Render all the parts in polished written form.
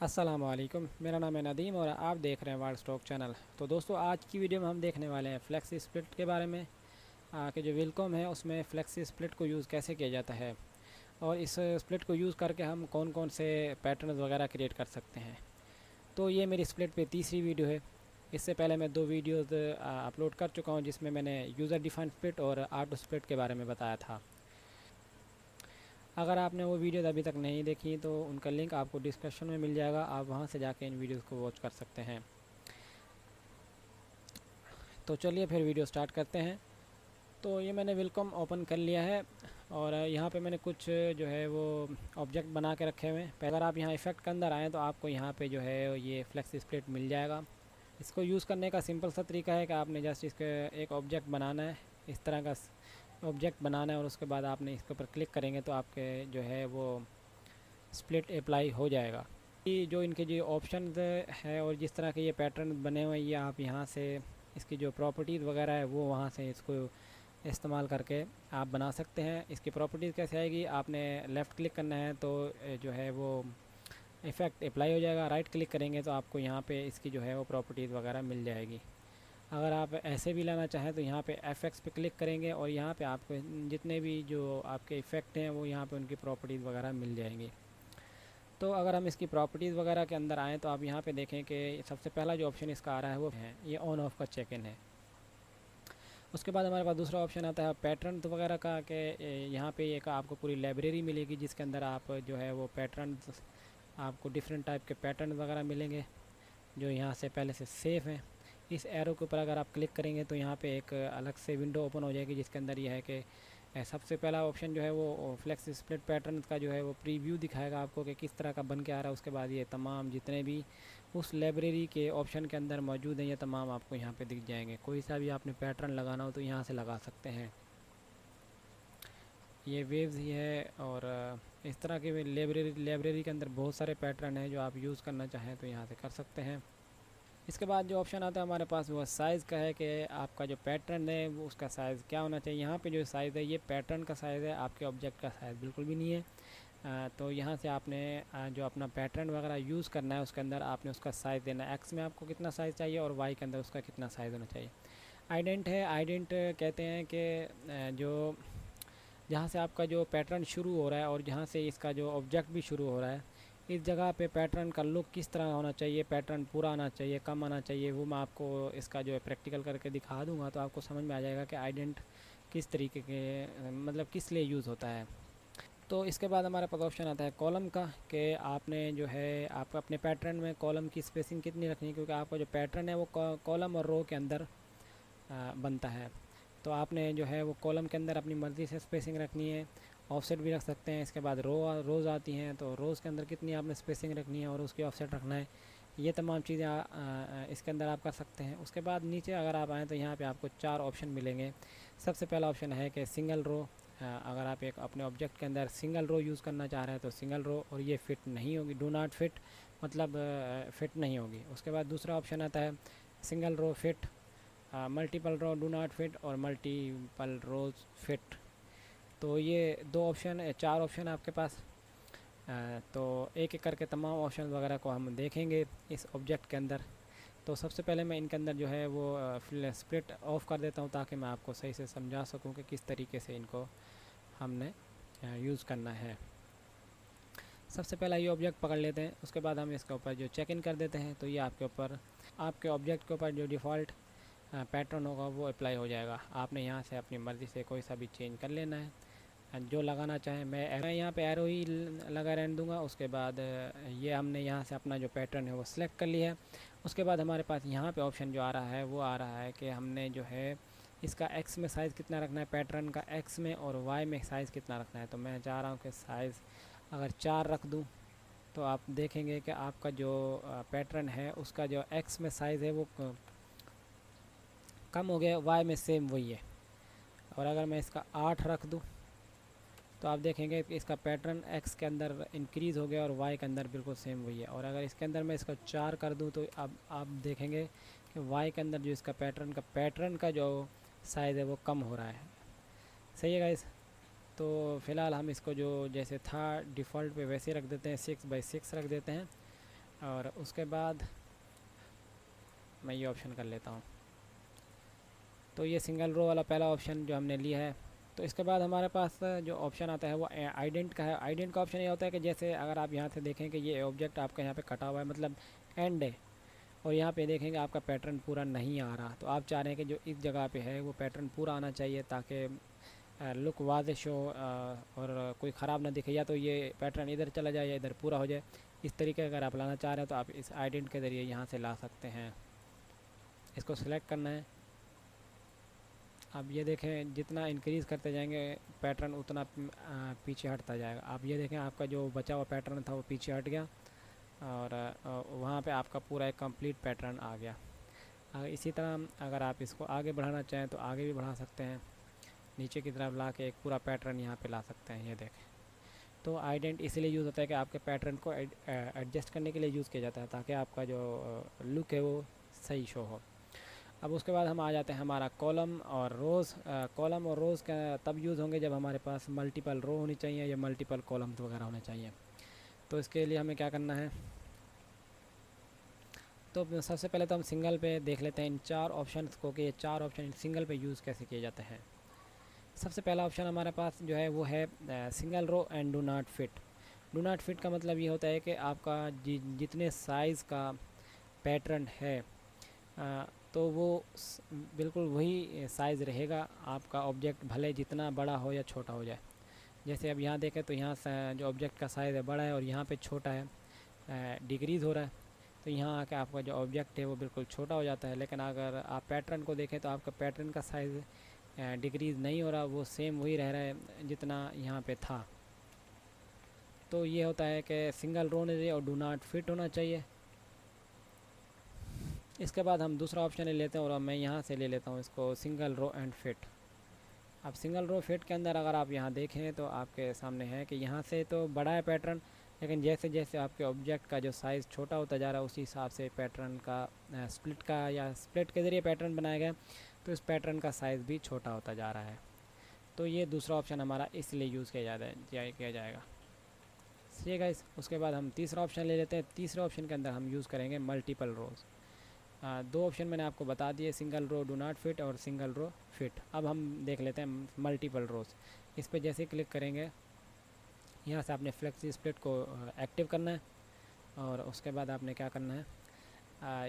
अस्सलामुअलैकुम, मेरा नाम है नदीम और आप देख रहे हैं वर्ल्ड स्टॉक चैनल। तो दोस्तों, आज की वीडियो में हम देखने वाले हैं फ्लेक्सी स्प्लिट के बारे में। कि जो विलकॉम है उसमें फ्लेक्सी स्प्लिट को यूज़ कैसे किया जाता है और इस स्प्लिट को यूज़ करके हम कौन कौन से पैटर्न वगैरह क्रिएट कर सकते हैं। तो ये मेरी स्प्लिट पे तीसरी वीडियो है। इससे पहले मैं 2 वीडियोज़ अपलोड कर चुका हूँ जिसमें मैंने यूज़र डिफाइंड स्प्लिट और ऑटो स्प्लिट के बारे में बताया था। अगर आपने वो वीडियोज़ अभी तक नहीं देखी तो उनका लिंक आपको डिस्क्रिप्शन में मिल जाएगा, आप वहाँ से जाके इन वीडियोज़ को वॉच कर सकते हैं। तो चलिए फिर वीडियो स्टार्ट करते हैं। तो ये मैंने वेलकम ओपन कर लिया है और यहाँ पे मैंने कुछ जो है वो ऑब्जेक्ट बना के रखे हुए हैं। अगर आप यहाँ इफेक्ट के अंदर आएँ तो आपको यहाँ पे जो है ये फ्लेक्स स्प्लिट मिल जाएगा। इसको यूज़ करने का सिंपल सा तरीका है कि आपने जस्ट इसके एक ऑब्जेक्ट बनाना है, इस तरह का ऑब्जेक्ट बनाना है और उसके बाद आपने इसके ऊपर क्लिक करेंगे तो आपके जो है वो स्प्लिट अप्लाई हो जाएगा। ये जो इनके जो ऑप्शन है और जिस तरह के ये पैटर्न बने हुए हैं, ये आप यहाँ से इसकी जो प्रॉपर्टीज़ वगैरह है वो वहाँ से इसको इस्तेमाल करके आप बना सकते हैं। इसकी प्रॉपर्टीज़ कैसे आएगी, आपने लेफ़्ट क्लिक करना है तो जो है वो इफ़ेक्ट अप्लाई हो जाएगा। राइट क्लिक करेंगे तो आपको यहाँ पे इसकी जो है वो प्रॉपर्टीज़ वगैरह मिल जाएगी। अगर आप ऐसे भी लाना चाहें तो यहाँ पे एफएक्स पे क्लिक करेंगे और यहाँ पे आपको जितने भी जो आपके इफ़ेक्ट हैं वो यहाँ पे उनकी प्रॉपर्टीज़ वगैरह मिल जाएंगी। तो अगर हम इसकी प्रॉपर्टीज़ वगैरह के अंदर आएँ तो आप यहाँ पे देखें कि सबसे पहला जो ऑप्शन इसका आ रहा है वो है ये ऑन ऑफ का चेक इन है। उसके बाद हमारे पास दूसरा ऑप्शन आता है पैटर्न वगैरह का, कि यहाँ पे एक आपको पूरी लाइब्रेरी मिलेगी जिसके अंदर आप जो है वो पैटर्न, आपको डिफरेंट टाइप के पैटर्न वगैरह मिलेंगे जो यहाँ से पहले से सेफ़ हैं। इस एरो के ऊपर अगर आप क्लिक करेंगे तो यहाँ पे एक अलग से विंडो ओपन हो जाएगी जिसके अंदर यह है कि सबसे पहला ऑप्शन जो है वो फ्लेक्स स्प्लिट पैटर्न का जो है वो प्रीव्यू दिखाएगा आपको कि किस तरह का बन के आ रहा है। उसके बाद ये तमाम जितने भी उस लाइब्रेरी के ऑप्शन के अंदर मौजूद हैं ये तमाम आपको यहाँ पे दिख जाएंगे। कोई सा भी आपने पैटर्न लगाना हो तो यहाँ से लगा सकते हैं। ये वेव्स ही है और इस तरह के लाइब्रेरी के अंदर बहुत सारे पैटर्न हैं जो आप यूज़ करना चाहें तो यहाँ से कर सकते हैं। इसके बाद जो ऑप्शन आता है हमारे पास वो साइज़ का है कि आपका जो पैटर्न है वो उसका साइज़ क्या होना चाहिए। यहाँ पे जो साइज़ है ये पैटर्न का साइज़ है, आपके ऑब्जेक्ट का साइज़ बिल्कुल भी नहीं है। तो यहाँ से आपने जो अपना पैटर्न वगैरह यूज़ करना है उसके अंदर आपने उसका साइज़ देना है। एक्स में आपको कितना साइज़ चाहिए और वाई के अंदर उसका कितना साइज़ होना चाहिए। आइडेंट है, आइडेंट कहते हैं कि जो जहाँ से आपका जो पैटर्न शुरू हो रहा है और जहाँ से इसका जो ऑब्जेक्ट भी शुरू हो रहा है, इस जगह पे पैटर्न का लुक किस तरह होना चाहिए, पैटर्न पूरा आना चाहिए, कम आना चाहिए, वो मैं आपको इसका जो है प्रैक्टिकल करके दिखा दूंगा तो आपको समझ में आ जाएगा कि आइडेंट किस तरीके के मतलब किस लिए यूज़ होता है। तो इसके बाद हमारे पास ऑप्शन आता है कॉलम का, कि आपने जो है आप अपने पैटर्न में कॉलम की स्पेसिंग कितनी रखनी है, क्योंकि आपका जो पैटर्न है वो कॉलम और रो के अंदर बनता है। तो आपने जो है वो कॉलम के अंदर अपनी मर्ज़ी से स्पेसिंग रखनी है, ऑफसेट भी रख सकते हैं। इसके बाद रोज़ आती हैं तो रोज़ के अंदर कितनी आपने स्पेसिंग रखनी है और उसकी ऑफसेट रखना है। ये तमाम चीज़ें इसके अंदर आप कर सकते हैं। उसके बाद नीचे अगर आप आएँ तो यहाँ पे आपको 4 ऑप्शन मिलेंगे। सबसे पहला ऑप्शन है कि सिंगल रो, अगर आप एक अपने ऑब्जेक्ट के अंदर सिंगल रो यूज़ करना चाह रहे हैं तो सिंगल रो, और ये फ़िट नहीं होगी, डू नॉट फिट, मतलब फ़िट नहीं होगी। उसके बाद दूसरा ऑप्शन आता है single row fit, multiple row do not fit और मल्टीपल रोज फिट। तो ये 4 ऑप्शन है आपके पास। तो एक एक करके तमाम ऑप्शन वगैरह को हम देखेंगे इस ऑब्जेक्ट के अंदर। तो सबसे पहले मैं इनके अंदर जो है वो स्प्लिट ऑफ कर देता हूँ ताकि मैं आपको सही से समझा सकूँ कि किस तरीके से इनको हमने यूज़ करना है। सबसे पहला ये ऑब्जेक्ट पकड़ लेते हैं, उसके बाद हम इसके ऊपर जो चेक इन कर देते हैं तो ये आपके ऑब्जेक्ट के ऊपर जो डिफ़ॉल्ट पैटर्न होगा वो अप्लाई हो जाएगा। आपने यहाँ से अपनी मर्ज़ी से कोई सा भी चेंज कर लेना है, जो लगाना चाहें। मैं यहाँ पे एरो ही लगा रहने दूँगा। उसके बाद ये हमने यहाँ से अपना जो पैटर्न है वो सिलेक्ट कर लिया है। उसके बाद हमारे पास यहाँ पे ऑप्शन जो आ रहा है वो आ रहा है कि हमने जो है इसका एक्स में साइज़ कितना रखना है, पैटर्न का एक्स में, और वाई में साइज़ कितना रखना है। तो मैं चाह रहा हूँ कि साइज़ अगर 4 रख दूँ तो आप देखेंगे कि आपका जो पैटर्न है उसका जो एक्स में साइज़ है वो कम हो गया, वाई में सेम वही है। और अगर मैं इसका 8 रख दूं तो आप देखेंगे कि इसका पैटर्न एक्स के अंदर इंक्रीज़ हो गया और वाई के अंदर बिल्कुल सेम वही है। और अगर इसके अंदर मैं इसका 4 कर दूं तो अब आप देखेंगे कि वाई के अंदर जो इसका पैटर्न का जो साइज़ है वो कम हो रहा है। सही है गाइस। तो फ़िलहाल हम इसको जो जैसे था डिफ़ॉल्ट पे वैसे रख देते हैं, 6 बाई 6 रख देते हैं। और उसके बाद मैं ये ऑप्शन कर लेता हूँ। तो ये सिंगल रो वाला पहला ऑप्शन जो हमने लिया है। तो इसके बाद हमारे पास जो ऑप्शन आता है वो आइडेंट का है। आइडेंट का ऑप्शन ये होता है कि जैसे अगर आप यहाँ से देखें कि ये ऑब्जेक्ट आपका यहाँ पे कटा हुआ है, मतलब एंड है, और यहाँ पे देखेंगे आपका पैटर्न पूरा नहीं आ रहा, तो आप चाह रहे हैं कि जो इस जगह पे है वो पैटर्न पूरा आना चाहिए ताकि लुक वाज़ेह हो और कोई ख़राब ना दिखे, या तो ये पैटर्न इधर चला जाए या इधर पूरा हो जाए। इस तरीके अगर आप लाना चाह रहे हैं तो आप इस आइडेंट के ज़रिए यहाँ से ला सकते हैं। इसको सिलेक्ट करना है। अब ये देखें जितना इंक्रीज़ करते जाएंगे पैटर्न उतना पीछे हटता जाएगा। आप ये देखें आपका जो बचा हुआ पैटर्न था वो पीछे हट गया और वहाँ पे आपका पूरा एक कंप्लीट पैटर्न आ गया। इसी तरह अगर आप इसको आगे बढ़ाना चाहें तो आगे भी बढ़ा सकते हैं, नीचे की तरफ ला के एक पूरा पैटर्न यहाँ पे ला सकते हैं। ये देखें, तो आइडेंट इसलिए यूज़ होता है कि आपके पैटर्न को एडजस्ट करने के लिए यूज़ किया जाता है ताकि आपका जो लुक है वो सही शो हो। अब उसके बाद हम आ जाते हैं हमारा कॉलम और रोज़। कॉलम और रोज़ का तब यूज़ होंगे जब हमारे पास मल्टीपल रो होनी चाहिए या मल्टीपल कॉलम्स वगैरह होने चाहिए। तो इसके लिए हमें क्या करना है, तो सबसे पहले तो हम सिंगल पे देख लेते हैं इन चार ऑप्शंस को कि ये चार ऑप्शन सिंगल पे यूज़ कैसे किए जाते हैं। सबसे पहला ऑप्शन हमारे पास जो है वो है single row and do not fit. Do not fit का मतलब ये होता है कि आपका जितने साइज़ का पैटर्न है तो वो बिल्कुल वही साइज़ रहेगा। आपका ऑब्जेक्ट भले जितना बड़ा हो या छोटा हो जाए। जैसे अब यहाँ देखें तो यहाँ जो ऑब्जेक्ट का साइज़ है बड़ा है और यहाँ पे छोटा है, डिक्रीज़ हो रहा है, तो यहाँ आके आपका जो ऑब्जेक्ट है वो बिल्कुल छोटा हो जाता है। लेकिन अगर आप पैटर्न को देखें तो आपका पैटर्न का साइज़ डिक्रीज़ नहीं हो रहा, वो सेम वही रह रहा है जितना यहाँ पे था। तो ये होता है कि सिंगल रो होना चाहिए और डू नॉट फिट होना चाहिए। इसके बाद हम दूसरा ऑप्शन ले लेते हैं और मैं यहाँ से ले लेता हूँ इसको सिंगल रो एंड फिट। अब सिंगल रो फिट के अंदर अगर आप यहाँ देखें तो आपके सामने है कि यहाँ से तो बड़ा है पैटर्न, लेकिन जैसे जैसे आपके ऑब्जेक्ट का जो साइज़ छोटा होता जा रहा है उसी हिसाब से पैटर्न का स्प्लिट का या स्प्लिट के ज़रिए पैटर्न बनाया गया, तो इस पैटर्न का साइज़ भी छोटा होता जा रहा है। तो ये दूसरा ऑप्शन हमारा इसलिए यूज़ किया जाएगा। ठीक है, उसके बाद हम तीसरा ऑप्शन ले लेते हैं। तीसरे ऑप्शन के अंदर हम यूज़ करेंगे मल्टीपल रोज़। दो ऑप्शन मैंने आपको बता दिए, single row do not fit और सिंगल रो फिट। अब हम देख लेते हैं मल्टीपल रोज़। इस पर जैसे क्लिक करेंगे यहाँ से आपने फ्लेक्सी स्प्लिट को एक्टिव करना है और उसके बाद आपने क्या करना है,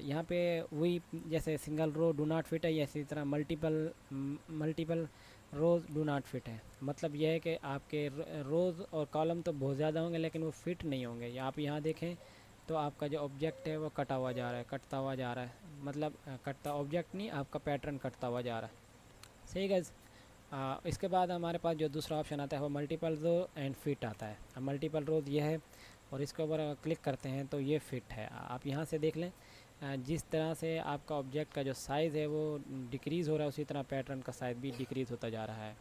यहाँ पे वही जैसे single row do not fit है इसी तरह multiple rows do not fit है। मतलब यह है कि आपके रोज़ और कॉलम तो बहुत ज़्यादा होंगे लेकिन वो फिट नहीं होंगे। या आप यहाँ देखें तो आपका जो ऑब्जेक्ट है वो कटा हुआ जा रहा है, कटता हुआ जा रहा है, मतलब कटता ऑब्जेक्ट नहीं, आपका पैटर्न कटता हुआ जा रहा है। सही गाइस। इसके बाद हमारे पास जो दूसरा ऑप्शन आता है वो मल्टीपल रो एंड फिट आता है। अब मल्टीपल रोज़ ये है और इसके ऊपर क्लिक करते हैं तो ये फिट है। आप यहाँ से देख लें जिस तरह से आपका ऑब्जेक्ट का जो साइज़ है वो डिक्रीज़ हो रहा है उसी तरह पैटर्न का साइज़ भी डिक्रीज़ होता जा रहा है।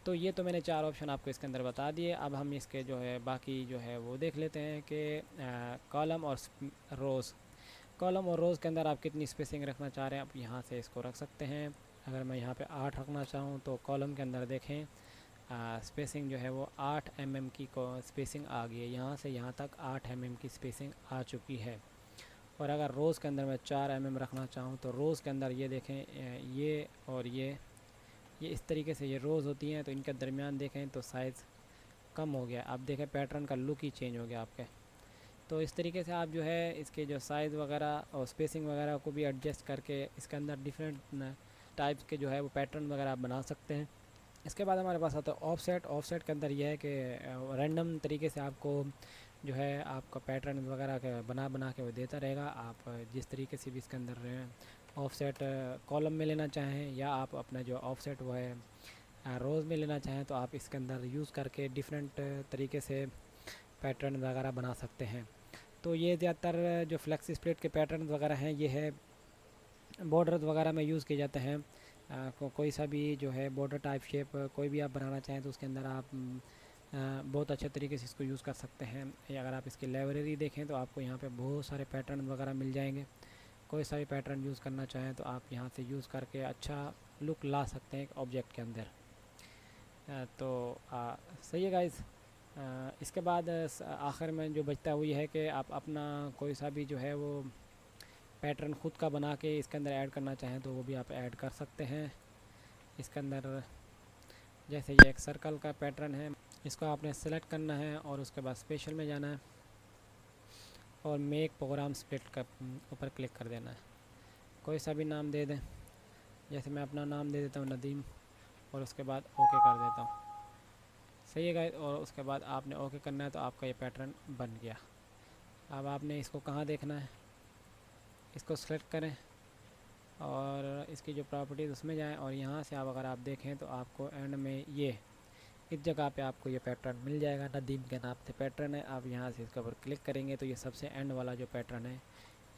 तो ये तो मैंने चार ऑप्शन आपको इसके अंदर बता दिए। अब हम इसके जो है बाकी जो है वो देख लेते हैं कि कॉलम और रोज़। कॉलम और रोज़ के अंदर आप कितनी स्पेसिंग रखना चाह रहे हैं, आप यहाँ से इसको रख सकते हैं। अगर मैं यहाँ पे 8 रखना चाहूँ तो कॉलम के अंदर देखें स्पेसिंग जो है वो 8 mm की स्पेसिंग आ गई है। यहाँ से यहाँ तक 8 mm की स्पेसिंग आ चुकी है। और अगर रोज़ के अंदर मैं 4 mm रखना चाहूँ तो रोज़ के अंदर ये देखें ये और ये इस तरीके से ये रोज़ होती हैं, तो इनके दरमियान देखें तो साइज़ कम हो गया। आप देखें पैटर्न का लुक ही चेंज हो गया आपके। तो इस तरीके से आप जो है इसके जो साइज़ वगैरह और स्पेसिंग वगैरह को भी एडजस्ट करके इसके अंदर डिफरेंट टाइप्स के जो है वो पैटर्न वगैरह आप बना सकते हैं। इसके बाद हमारे पास आता है ऑफसेट। ऑफसेट के अंदर यह है कि रैंडम तरीके से आपको जो है आपका पैटर्न वगैरह के बना के वो देता रहेगा। आप जिस तरीके से भी इसके अंदर ऑफसेट कॉलम में लेना चाहें या आप अपना जो ऑफसेट वो है रोज़ में लेना चाहें तो आप इसके अंदर यूज़ करके डिफरेंट तरीके से पैटर्न वगैरह बना सकते हैं। तो ये ज़्यादातर जो फ्लेक्सी स्प्लिट के पैटर्न वगैरह हैं ये है बॉर्डर वगैरह में यूज़ किए जाते हैं। कोई सा भी जो है बॉर्डर टाइप शेप कोई भी आप बनाना चाहें तो उसके अंदर आप बहुत अच्छे तरीके से इसको यूज़ कर सकते हैं। अगर आप इसकी लाइब्रेरी देखें तो आपको यहाँ पे बहुत सारे पैटर्न वगैरह मिल जाएंगे। कोई सा भी पैटर्न यूज़ करना चाहें तो आप यहाँ से यूज़ करके अच्छा लुक ला सकते हैं एक ऑब्जेक्ट के अंदर। तो सही है गाइस। इसके बाद आखिर में जो बचता है वो ये है कि आप अपना कोई सा भी जो है वो पैटर्न ख़ुद का बना के इसके अंदर ऐड करना चाहें तो वो भी आप ऐड कर सकते हैं इसके अंदर। जैसे ये एक सर्कल का पैटर्न है, इसको आपने सेलेक्ट करना है और उसके बाद स्पेशल में जाना है और मेक प्रोग्राम स्प्लिट का ऊपर क्लिक कर देना है। कोई सा भी नाम दे दें, जैसे मैं अपना नाम दे देता हूँ नदीम, और उसके बाद ओके कर देता हूँ। सही है गाइस, और उसके बाद आपने ओके करना है तो आपका ये पैटर्न बन गया। अब आपने इसको कहाँ देखना है, इसको सेलेक्ट करें और इसकी जो प्रॉपर्टीज़ उसमें जाएं और यहाँ से आप अगर आप देखें तो आपको एंड में ये इस जगह पे आपको ये पैटर्न मिल जाएगा। नदीम के नाम से पैटर्न है, आप यहाँ से इसके ऊपर क्लिक करेंगे तो ये सबसे एंड वाला जो पैटर्न है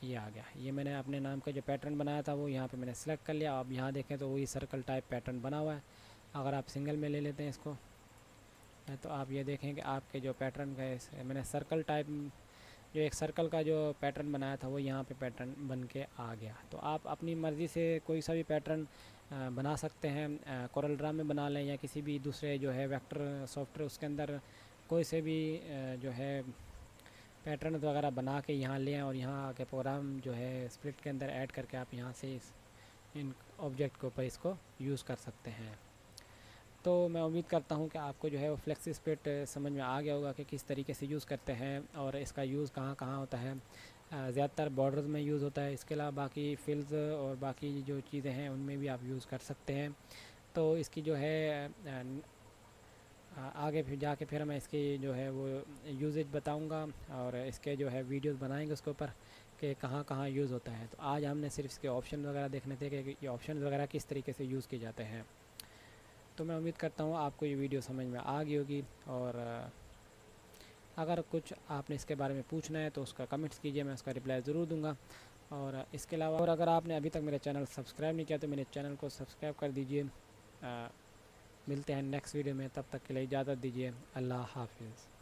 ये आ गया। ये मैंने अपने नाम का जो पैटर्न बनाया था वो यहाँ पे मैंने सेलेक्ट कर लिया। आप यहाँ देखें तो वही सर्कल टाइप पैटर्न बना हुआ है। अगर आप सिंगल में ले लेते हैं इसको तो आप ये देखें कि आपके जो पैटर्न का मैंने सर्कल टाइप जो एक सर्कल का जो पैटर्न बनाया था वो यहाँ पे पैटर्न बन के आ गया। तो आप अपनी मर्ज़ी से कोई सा भी पैटर्न बना सकते हैं, कोरल ड्रा में बना लें या किसी भी दूसरे जो है वेक्टर सॉफ्टवेयर उसके अंदर कोई से भी जो है पैटर्न वगैरह बना के यहाँ लें और यहाँ आके प्रोग्राम जो है स्प्लिट के अंदर ऐड करके आप यहाँ से इन ऑब्जेक्ट के ऊपर इसको यूज़ कर सकते हैं। तो मैं उम्मीद करता हूँ कि आपको जो है वो फ्लेक्सी स्प्लिट समझ में आ गया होगा कि किस तरीके से यूज़ करते हैं और इसका यूज़ कहाँ कहाँ होता है। ज़्यादातर बॉर्डर्स में यूज़ होता है, इसके अलावा बाकी फिल्स और बाकी जो चीज़ें हैं उनमें भी आप यूज़ कर सकते हैं। तो इसकी जो है आगे फिर जाके फिर मैं इसकी जो है वो यूजेज बताऊंगा और इसके जो है वीडियोस बनाएंगे उसके ऊपर कि कहाँ कहाँ यूज़ होता है। तो आज हमने सिर्फ इसके ऑप्शन वगैरह देखने थे कि ये ऑप्शन वगैरह किस तरीके से यूज़ किए जाते हैं। तो मैं उम्मीद करता हूँ आपको ये वीडियो समझ में आ गई होगी, और अगर कुछ आपने इसके बारे में पूछना है तो उसका कमेंट्स कीजिए, मैं उसका रिप्लाई ज़रूर दूंगा। और इसके अलावा और अगर आपने अभी तक मेरे चैनल सब्सक्राइब नहीं किया तो मेरे चैनल को सब्सक्राइब कर दीजिए। मिलते हैं नेक्स्ट वीडियो में, तब तक के लिए इजाज़त दीजिए। अल्लाह हाफिज़।